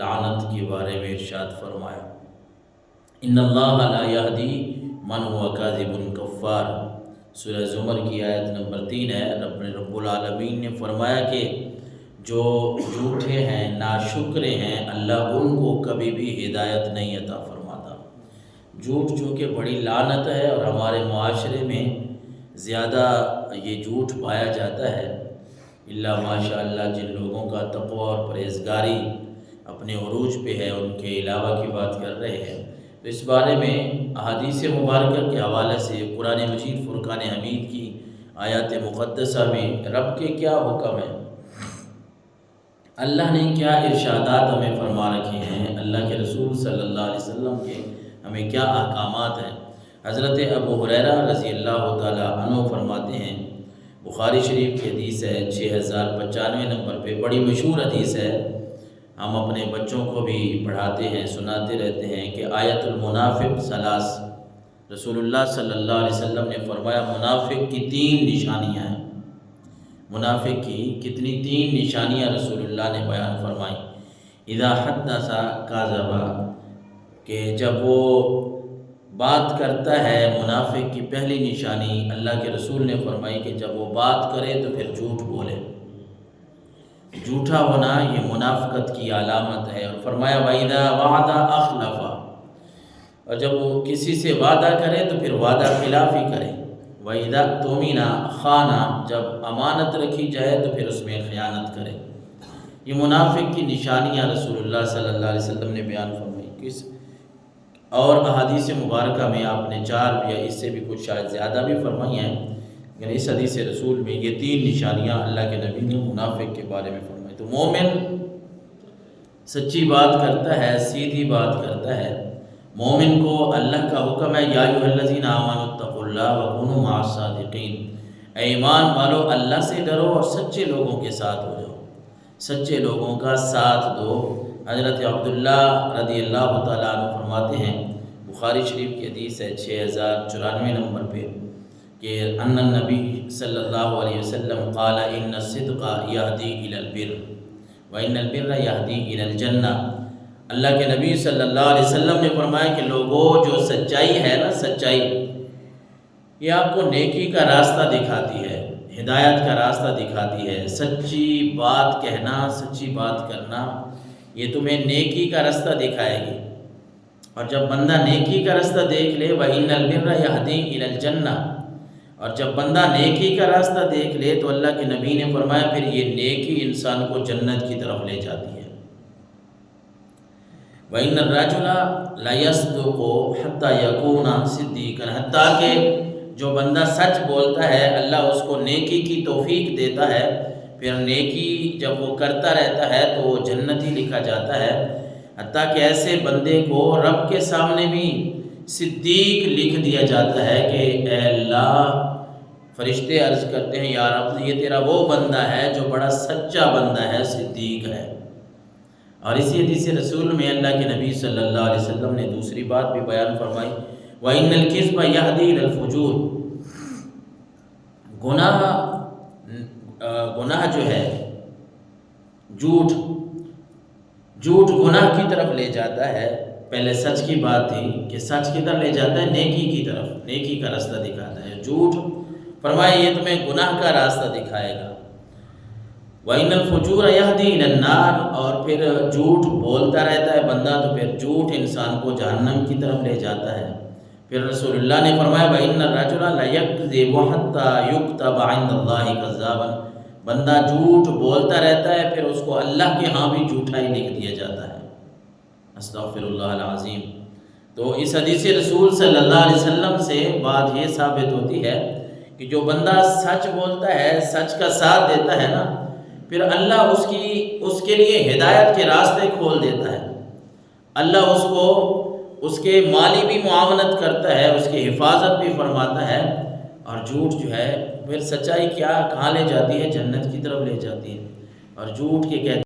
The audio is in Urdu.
لعنت کے بارے میں ارشاد فرمایا، ان اللہ لا یہدی من هو کاذب کفار۔ سورہ زمر کی آیت نمبر 3 ہے۔ رب العالمین نے فرمایا کہ جو جھوٹے ہیں، ناشکرے ہیں، اللہ ان کو کبھی بھی ہدایت نہیں عطا فرماتا۔ جھوٹ چونکہ بڑی لعنت ہے اور ہمارے معاشرے میں زیادہ یہ جھوٹ پایا جاتا ہے، اللہ ماشاء اللہ جن لوگوں کا تقوی اور پرہیزگاری اپنے عروج پہ ہے ان کے علاوہ کی بات کر رہے ہیں، تو اس بارے میں احادیث مبارکہ کے حوالے سے قرآن مجید فرقان حمید کی آیات مقدسہ میں رب کے کیا حکم ہیں، اللہ نے کیا ارشادات ہمیں فرما رکھے ہیں، اللہ کے رسول صلی اللہ علیہ وسلم کے ہمیں کیا احکامات ہیں۔ حضرت ابو ہریرہ رضی اللہ تعالیٰ عنہ فرماتے ہیں، بخاری شریف کی حدیث ہے 6095 نمبر پہ، بڑی مشہور حدیث ہے، ہم اپنے بچوں کو بھی پڑھاتے ہیں، سناتے رہتے ہیں کہ آیت المنافق ثلاث، رسول اللہ صلی اللہ علیہ وسلم نے فرمایا منافق کی 3 نشانیاں ہیں۔ منافق کی کتنی؟ 3 نشانیاں رسول اللہ نے بیان فرمائی۔ اذا حدث کاذب، کہ جب وہ بات کرتا ہے، منافق کی پہلی نشانی اللہ کے رسول نے فرمائی کہ جب وہ بات کرے تو پھر جھوٹ بولے، جھوٹا ہونا یہ منافقت کی علامت ہے۔ اور فرمایا وَإِذَا وَعَدَ أَخْلَفَ، اور جب وہ کسی سے وعدہ کرے تو پھر وعدہ خلافی کرے۔ وَإِذَا اؤْتُمِنَ خَانَ، جب امانت رکھی جائے تو پھر اس میں خیانت کرے۔ یہ منافق کی نشانیاں رسول اللہ صلی اللہ علیہ وسلم نے بیان فرمائی۔ اور احادیث مبارکہ میں آپ نے 4 یا اس سے بھی کچھ شاید زیادہ بھی فرمائی ہیں، لیکن اس حدیث رسول میں یہ 3 نشانیاں اللہ کے نبی نے منافق کے بارے میں فرمائی۔ تو مومن سچی بات کرتا ہے، سیدھی بات کرتا ہے، مومن کو اللہ کا حکم ہے یا ایھا الذین آمنوا اتقوا اللہ وکونوا مع الصادقین، اے ایمان والو اللہ سے ڈرو اور سچے لوگوں کے ساتھ ہو جاؤ، سچے لوگوں کا ساتھ دو۔ حضرت عبداللہ رضی اللہ تعالیٰ عنہ فرماتے ہیں، بخاری شریف کی حدیث ہے 6094 نمبر پہ، کہ ان النبی صلی اللہ علیہ وسلم قال ان الصدق یہدی الی البر وان البر یہدی الی الجنہ۔ اللہ کے نبی صلی اللہ علیہ وسلم نے فرمایا کہ لوگوں، جو سچائی ہے نا، سچائی یہ آپ کو نیکی کا راستہ دکھاتی ہے، ہدایت کا راستہ دکھاتی ہے۔ سچی بات کہنا، سچی بات کرنا یہ تمہیں نیکی کا راستہ دکھائے گی۔ اور جب بندہ نیکی کا راستہ دیکھ لے، وَإِنَّ الْبِرَّ يَهْدِي إِلَى الْجَنَّةِ، اور جب بندہ نیکی کا راستہ دیکھ لے تو اللہ کے نبی نے فرمایا پھر یہ نیکی انسان کو جنت کی طرف لے جاتی ہے۔ وَإِنَّ الرَّجُلَ لَيَصْدُقُ حَتَّى يَكُونَ صِدِّيقًا، حتیٰ کہ جو بندہ سچ بولتا ہے اللہ اس کو نیکی کی توفیق دیتا ہے، پھر نیکی جب وہ کرتا رہتا ہے تو وہ جنتی لکھا جاتا ہے، حتیٰ کہ ایسے بندے کو رب کے سامنے بھی صدیق لکھ دیا جاتا ہے کہ اے اللہ، فرشتے عرض کرتے ہیں یا رب یہ تیرا وہ بندہ ہے جو بڑا سچا بندہ ہے، صدیق ہے۔ اور اسی حدیث رسول میں اللہ کے نبی صلی اللہ علیہ وسلم نے دوسری بات بھی بیان فرمائی، وَإِنَّ الْكِذْبَ يَهْدِي إِلَى الْفُجُورِ، گناہ جو ہے، جھوٹ گناہ کی طرف لے جاتا ہے۔ پہلے سچ کی بات تھی کہ سچ کی طرف لے جاتا ہے، نیکی کی طرف، نیکی کا راستہ دکھاتا ہے۔ جھوٹ فرمایا یہ تمہیں گناہ کا راستہ دکھائے گا۔ وَإِنَّ الْفُجُورَ يَهْدِي إِلَى النَّارِ، اور پھر جھوٹ بولتا رہتا ہے بندہ تو پھر جھوٹ انسان کو جہنم کی طرف لے جاتا ہے۔ پھر رسول اللہ نے فرمایا وَإِنَّ الرَّجُلَ لَيَكْذِبُ حَتَّى يُكْتَبَ عِندَ اللَّهِ كَذَّابًا، بندہ جھوٹ بولتا رہتا ہے پھر اس کو اللہ کے ہاں بھی جھوٹا ہی لکھ دیا جاتا ہے۔ استغفر اللہ العظیم۔ تو اس حدیث رسول صلی اللہ علیہ وسلم سے بات یہ ثابت ہوتی ہے کہ جو بندہ سچ بولتا ہے، سچ کا ساتھ دیتا ہے نا، پھر اللہ اس کے لیے ہدایت کے راستے کھول دیتا ہے، اللہ اس کو اس کے مالی بھی معاونت کرتا ہے، اس کی حفاظت بھی فرماتا ہے۔ اور جھوٹ جو ہے پھر سچائی کہاں لے جاتی ہے؟ جنت کی طرف لے جاتی ہے۔ اور جھوٹ کے کہتے